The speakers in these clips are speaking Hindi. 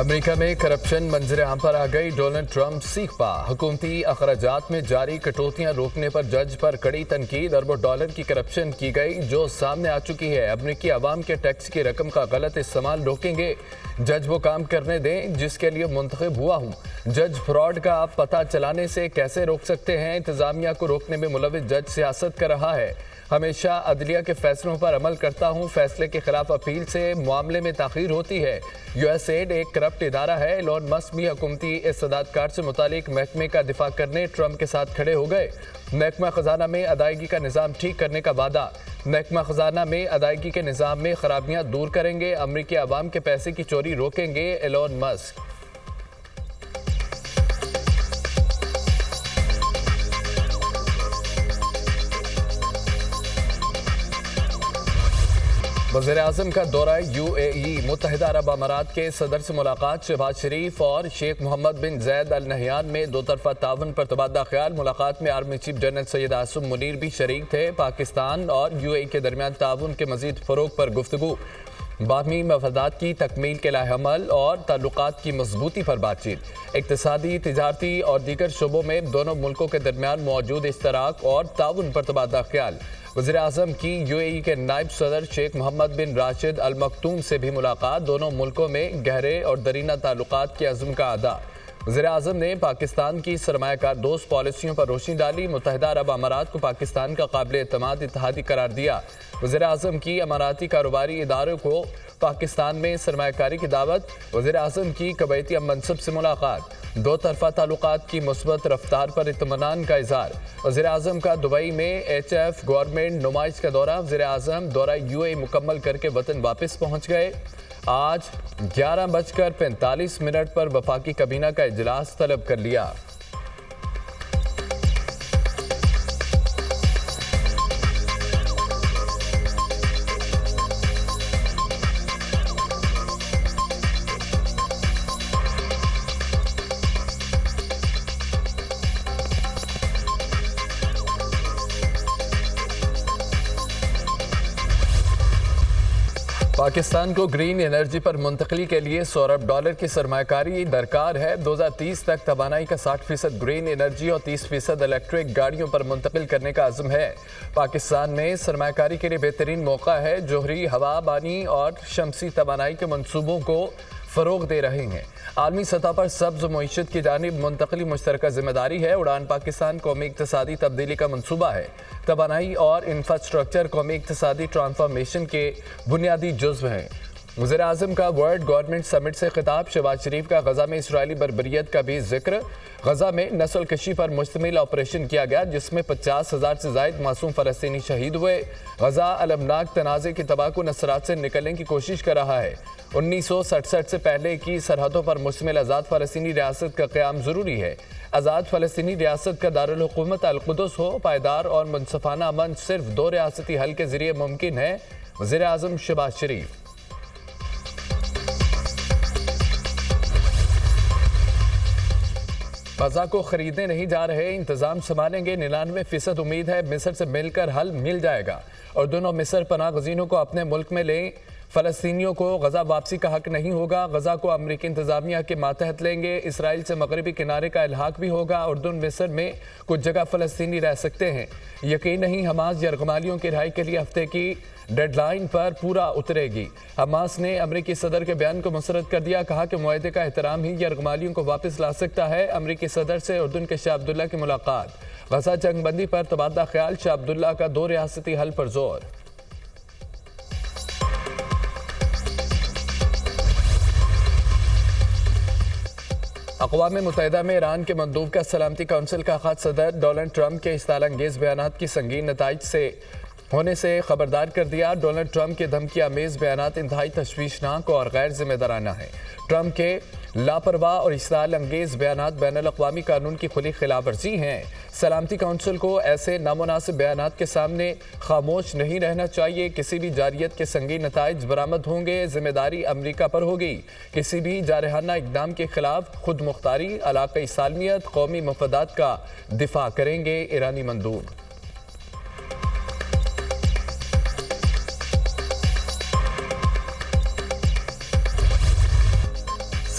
अमेरिका में करप्शन मंजर आम पर आ गई। डोनाल्ड ट्रंप सीख पा। हुकूमती अखराजात में जारी कटौतियां रोकने पर जज पर कड़ी तनकीद। अरबों डॉलर की करप्शन की गई जो सामने आ चुकी है। अमेरिकी आवाम के टैक्स की रकम का गलत इस्तेमाल रोकेंगे। जज वो काम करने दें जिसके लिए मुंतखब हुआ हूँ। जज फ्रॉड का पता चलाने से कैसे रोक सकते हैं। इंतजामिया को रोकने में मुलविस जज सियासत कर रहा है। हमेशा अदलिया के फैसलों पर अमल करता हूं। फैसले के खिलाफ अपील से मामले में ताखीर होती है। यूएसएड एक करप्ट इदारा है। एलोन मस्क भी हुकूमती इस्तेदादकार से मुतालिक महकमे का दिफा करने ट्रंप के साथ खड़े हो गए। महकमा खजाना में अदायगी का निज़ाम ठीक करने का वादा। महकमा खजाना में अदायगी के निज़ाम में खराबियां दूर करेंगे। अमरीकी आवाम के पैसे की चोरी रोकेंगे एलोन मस्क। वज़ीर-ए-आज़म का दौरा यूएई। मुत्तहिदा अरब अमारात के सदर से मुलाकात। शहबाज शरीफ और शेख मोहम्मद बिन जैद अल नहयान में दो तरफा ताउन पर तबादला ख्याल। मुलाकात में army chief general Syed Asim Munir भी शरीक थे। पाकिस्तान और यूएई के दरमियान ताउन के मजीद फ़रोग पर गुफ्तगू। बाहमी मफादात की तकमील के लाहेअमल और ताल्लुकात की मजबूती पर बातचीत। इक्तिसादी, तिजारती और दीगर शोबों में दोनों मुल्कों के दरमियान मौजूद इश्तराक और ताउन पर तबादला ख्याल। वज़ीर-ए-आज़म की यूएई के नायब सदर शेख मोहम्मद बिन राशिद अल मखतूम से भी मुलाकात। दोनों मुल्कों में गहरे और दरीना ताल्लुकात के अज़्म का अदा। वज़ीर-ए-आज़म ने पाकिस्तान की सरमायाकार दोस्त पॉलिसियों पर रोशनी डाली। मुत्तहिदा अरब अमारात को पाकिस्तान का काबिल एतमाद इत्तेहादी करार दिया। वज़ीर-ए-आज़म की अमाराती कारोबारी इदारों को पाकिस्तान में सरमायाकारी की दावत। वज़ीर-ए-आज़म की कवैती मनसब से मुलाकात। दो तरफा ताल्लुकात की मुस्बत रफ्तार पर इत्मीनान का इज़हार। वज़ीर-ए-आज़म का दुबई में HF गवर्नमेंट नुमाइश का दौरा। वज़ीर-ए-आज़म दौरा यूएई मुकम्मल करके वतन वापस पहुँच गए। आज 11:45 पर वफाकी kabीना का इजलास तलब कर लिया। पाकिस्तान को ग्रीन एनर्जी पर मुंतकली के लिए $100 अरब की सरमायाकारी दरकार है। 2030 तक तवानाई का 60% ग्रीन एनर्जी और 30% इलेक्ट्रिक गाड़ियों पर मुंतकिल करने का अज़्म है। पाकिस्तान में सरमायाकारी के लिए बेहतरीन मौका है। जोहरी, हवा बानी और शमसी तवानाई के मनसूबों को फ़रोग दे रहे हैं। आलमी सतह पर सब्ज़ मईशत की जानिब मुंतकली मुश्तरका जिम्मेदारी है। उड़ान पाकिस्तान कौमी इक़्तिसादी तब्दीली का मनसूबा है। तवानाई और इंफ्रास्ट्रक्चर कौमी इक़्तिसादी ट्रांसफॉर्मेशन के बुनियादी जुज़्व हैं। वज़ीर-ए-आज़म का वर्ल्ड गवर्नमेंट समिट से खिताब। शहबाज शरीफ का गज़ा में इसराइली बर्बरियत का भी जिक्र। गज़ा में नस्ल कशी पर मुश्तमिल ऑपरेशन किया गया जिसमें 50,000 से ज़ायद मासूम फ़लस्तीनी शहीद हुए। गज़ा अलमनाक तनाज़े की तबाहकुन असरात से निकलने की कोशिश कर रहा है। 1967 से पहले की सरहदों पर मुश्तमिल आज़ाद फ़लस्तीनी रियासत का क़याम ज़रूरी है। आज़ाद फ़लस्तीनी रियासत का दारुल हुकूमत अल-कुद्स हो। पायदार और मुनसफ़ाना अमन सिर्फ 2 रियासती हल के ज़रिए मुमकिन है। वज़ीर-ए-आज़म शहबाज शरीफ। गज़ा को खरीदने नहीं जा रहे, इंतजाम संभालेंगे। 99% उम्मीद है मिस्र से मिलकर हल मिल जाएगा और दोनों मिस्र पनाह गज़ीनों को अपने मुल्क में लें। फ़लस्तीनियों को गज़ा वापसी का हक नहीं होगा। गज़ा को अमरीकी इंतजामिया के मातहत लेंगे। इसराइल से मगरबी किनारे का इल्हाक भी होगा। उर्दुन मिस्र में कुछ जगह फ़लस्तीनी रह सकते हैं। यकीन नहीं हमास यरगमालियों की रिहाई के लिए हफ्ते की डेडलाइन पर पूरा उतरेगी। हमास ने अमरीकी सदर के बयान को मुस्तरद कर दिया। कहा कि मुआहदे का एहतराम ही यरगमालियों को वापस ला सकता है। अमरीकी सदर से उर्दुन के शाह अब्दुल्ला की मुलाकात। गज़ा जंगबंदी पर तबादला ख्याल। शाह अब्दुल्ला का 2 रियासती हल पर जोर। अक़वाम मुत्तहिदा में ईरान के मंदूब का सलामती काउंसिल का ख़त सदर डोनाल्ड ट्रंप के इस्ताल-अंगेज़ बयानात की संगीन नताइज से होने से खबरदार कर दिया। डोनाल्ड ट्रंप के धमकी आमेज़ बयानात इंतहाई तशवीशनाक और गैर जिम्मेदाराना है। ट्रंप के लापरवाह और इस्ताल अंगेज़ बयानात बैनुल-अक़वामी कानून की खुली खिलाफ वर्जी हैं। सलामती काउंसिल को ऐसे नामुनासिब बयानात के सामने खामोश नहीं रहना चाहिए। किसी भी जारियत के संगीन नताइज बरामद होंगे। जिम्मेदारी अमरीका पर होगी। किसी भी जारहाना इक़दाम के खिलाफ खुद मुख्तारी, इलाक़ाई सालमियत, कौमी मफादात का दिफा करेंगे ईरानी मंदूब।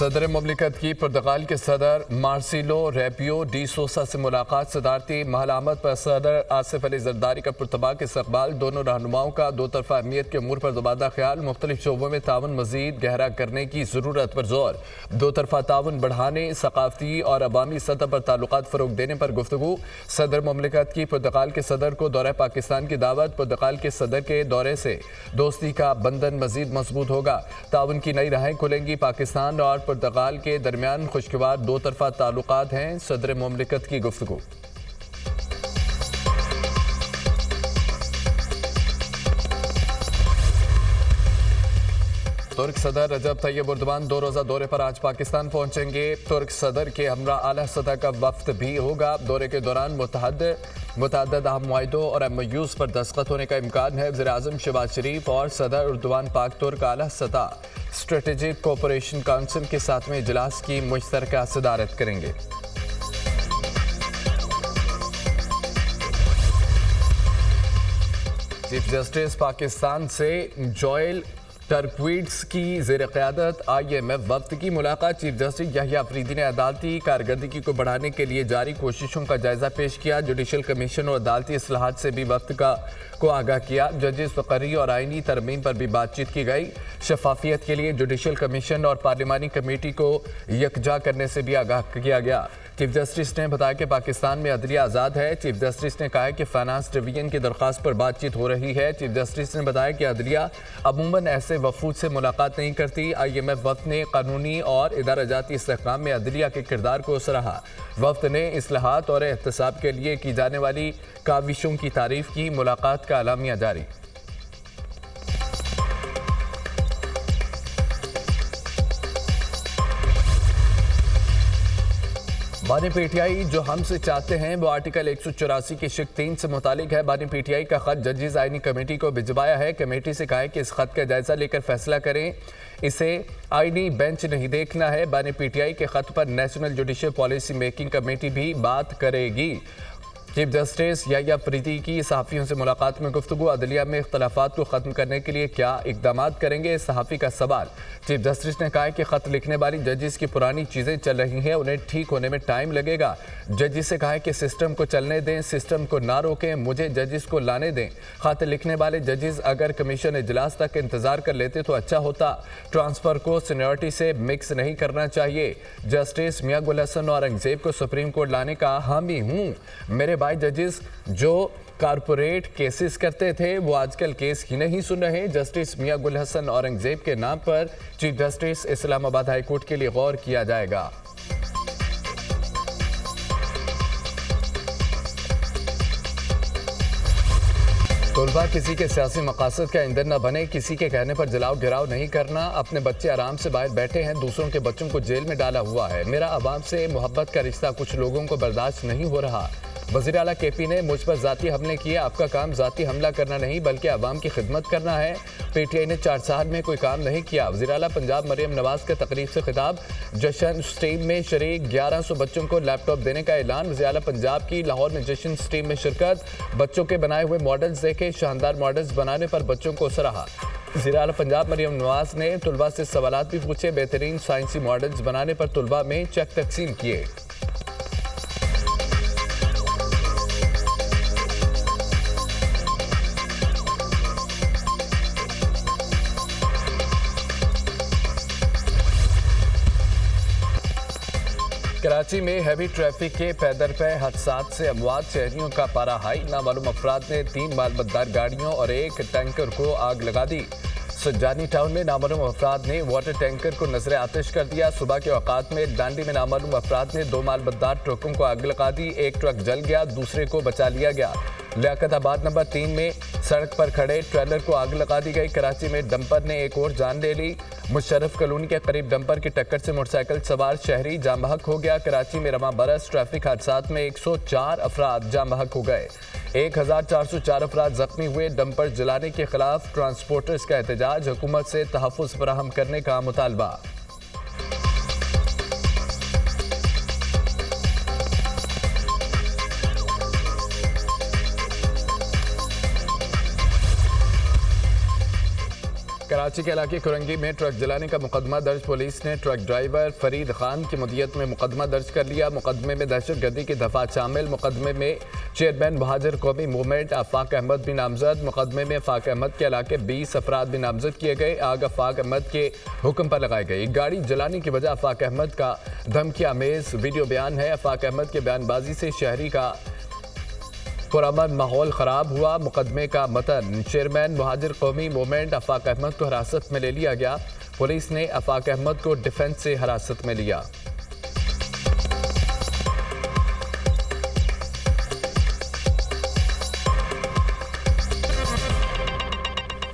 सदर मुमलिकत की पुर्तगाल के सदर मार्सिलो रेपियो डी सोसा से मुलाकात। सदारती महलामत पर सदर आसिफ अली जरदारी का पुर्तगाल के इस्तकबाल। दोनों रहनुमाओं का दो तरफा अहमियत के अमूर पर तबादला ख्याल। मुख्तलिफ शोबों में ताउन मजीद गहरा करने की ज़रूरत पर जोर। दो तरफा ताउन बढ़ाने, सकाफती और अवामी सतह पर ताल्लुकात फ़रोग देने पर गुफ्तगू। सदर मुमलिकत की पुर्तगाल के सदर को दौरा पाकिस्तान की दावत। पुर्तगाल के सदर के दौरे से दोस्ती का बंधन मजीद मजबूत होगा। ताउन की नई राहें खुलेंगी। पाकिस्तान और पुर्तगाल के दरमियान खुशगवार दो तरफा ताल्लुकात हैं। सदर मुमलिकत की गुफ्तगू। तुर्क सदर रजब तैयब एर्दोगान 2 रोज़ा दौरे पर आज पाकिस्तान पहुंचेंगे। तुर्क सदर के हमरा आला सतह का वफ्द भी होगा। दौरे के दौरान मुतअद्दिद अहम मुआहिदों और MOUs पर दस्तखत होने का इम्कान है। वज़ीर-ए-आज़म शहबाज शरीफ और सदर एर्दोगान पाक तुर्क आला सतह स्ट्रेटेजिक कोऑपरेशन काउंसिल के 7वें इजलास की मुश्तरका सदारत करेंगे। चीफ जस्टिस पाकिस्तान से जोएल टर्कविट्स की ज़ेर क़यादत IMF वफ्द की मुलाकात। चीफ जस्टिस याहिया अफरीदी ने अदालती कारकर्दगी को बढ़ाने के लिए जारी कोशिशों का जायजा पेश किया। जुडिशल कमीशन और अदालती इस्लाहात से भी वफ्द को आगाह किया। जजेस फ़क़री और आइनी तरमीम पर भी बातचीत की गई। शफाफियत के लिए जुडिशल कमीशन और पार्लिमानी कमेटी को यकजा करने से भी आगाह किया गया। चीफ जस्टिस ने बताया कि पाकिस्तान में अदलिया आज़ाद है। चीफ जस्टिस ने कहा कि फाइनेंस डिवीजन की दरख्वास्त पर बातचीत हो रही है। चीफ जस्टिस ने बताया कि अदलिया अमूमन ऐसे वफूद से मुलाकात नहीं करती। IMF वफ्द ने कानूनी और इदारा जाती इस्तेहकाम में अदलिया के किरदार को सराहा। वफ्द ने इस्लाहात और एहतसाब के लिए की जाने वाली काविशों की तारीफ की। मुलाकात का अलामिया जारी। बानी PTI जो हमसे चाहते हैं वो आर्टिकल 184 की शिक 3 से मुतालिक है। बानी PTI का खत जजेस आइनी कमेटी को भिजवाया है। कमेटी से कहा है कि इस खत का जायजा लेकर फैसला करें। इसे आइनी बेंच नहीं देखना है। बानी PTI के खत पर national judicial policy making committee भी बात करेगी। चीफ जस्टिस याहिया अफरीदी की सहाफ़ियों से मुलाकात में गुफ्तगू। अदलिया में इख्तलाफात को ख़त्म करने के लिए क्या इकदाम करेंगे, सहाफ़ी का सवाल। चीफ जस्टिस ने कहा कि ख़त लिखने वाली जजेस की पुरानी चीज़ें चल रही हैं, उन्हें ठीक होने में टाइम लगेगा। जजेस से कहा कि सिस्टम को चलने दें, सिस्टम को ना रोकें, मुझे जजेस को लाने दें। ख़त लिखने वाले जजेस अगर कमीशन इजलास तक इंतज़ार कर लेते तो अच्छा होता। ट्रांसफ़र को सीनियरिटी से मिक्स नहीं करना चाहिए। जस्टिस मियां गुल हसन औरंगज़ेब को सुप्रीम कोर्ट लाने का हामी हूँ। मेरे भाई जजेस जो कारपोरेट केसेस करते थे वो आजकल केस ही नहीं सुन रहे। जस्टिस मियां गुल हसन औरंगज़ेब के नाम पर chief justice Islamabad high court के लिए गौर किया जाएगा। तलबा किसी के सियासी मकासद का ईंधन न बने। किसी के कहने पर जलाओ गिराव नहीं करना। अपने बच्चे आराम से बाहर बैठे हैं, दूसरों के बच्चों को जेल में डाला हुआ है। मेरा अवाम से मोहब्बत का रिश्ता कुछ लोगों को बर्दाश्त नहीं हो रहा। वज़ीर आला KP ने मुझ पर ज़ाती हमले किए। आपका काम ज़ाती हमला करना नहीं बल्कि अवाम की खिदमत करना है। PTI ने 4 साल में कोई काम नहीं किया। वज़ीर आला पंजाब मरियम नवाज के तकरीब से खिताब। जश्न स्ट्रीम में शरीक 1100 बच्चों को लैपटॉप देने का ऐलान। वज़ीर आला पंजाब की लाहौर में जश्न स्ट्रीम में शिरकत। बच्चों के बनाए हुए मॉडल्स देखे, शानदार मॉडल्स बनाने पर बच्चों को सराहा। वज़ीर आला पंजाब मरियम नवाज ने तलबा से सवालात भी पूछे। बेहतरीन साइंसी मॉडल्स बनाने पर तलबा में चेक तकसीम किए। कराची में हैवी ट्रैफिक के पैदल पे हादसात से अमवात। शहरियों का पारा हाई। नामालूम अफराद ने 3 मालबतदार गाड़ियों और एक टैंकर को आग लगा दी। सज्जानी टाउन में नामालूम अफराद ने वाटर टैंकर को नजर आतिश कर दिया। सुबह के औकात में डांडी में नामालूम अफराद ने 2 मालबतदार ट्रकों को आग लगा दी। एक ट्रक जल गया, दूसरे को बचा लिया गया। लियाकताबाद नंबर 3 में सड़क पर खड़े ट्रेलर को आग लगा दी गई। कराची में डंपर ने एक और जान ले ली। मुशर्रफ कॉलोनी के करीब डंपर की टक्कर से मोटरसाइकिल सवार शहरी जाम बहक हो गया। कराची में रवां बरस ट्रैफिक हादसात में 104 अफराद जाम बहक हो गए। 1404 अफराद जख्मी हुए। डंपर जलाने के खिलाफ ट्रांसपोर्टर्स का एहतजाज। हुकूमत से तहफ़्फ़ुज़ फराहम करने का मुतालबा। कराची के इलाके कुरंगी में ट्रक जलाने का मुकदमा दर्ज। पुलिस ने ट्रक ड्राइवर फरीद खान की मुद्दियत में मुकदमा दर्ज कर लिया। मुकदमे में दहशतगर्दी की दफात शामिल। मुकदमे में चेयरमैन महाजिर कौमी मूवमेंट आफाक अहमद भी नामजद। मुकदमे में आफाक अहमद के इलाके 20 अफराद भी नामजद किए गए। आग आफाक अहमद के हुक्म पर लगाई गई। गाड़ी जलाने की वजह आफाक अहमद का धमकी आमेज वीडियो बयान है। आफाक अहमद के बयानबाजी से शहरी का पुरअमन माहौल खराब हुआ। मुकदमे का मतन चेयरमैन महाजिर कौमी मूवमेंट आफाक अहमद को हिरासत में ले लिया गया। पुलिस ने आफाक अहमद को डिफेंस से हिरासत में लिया।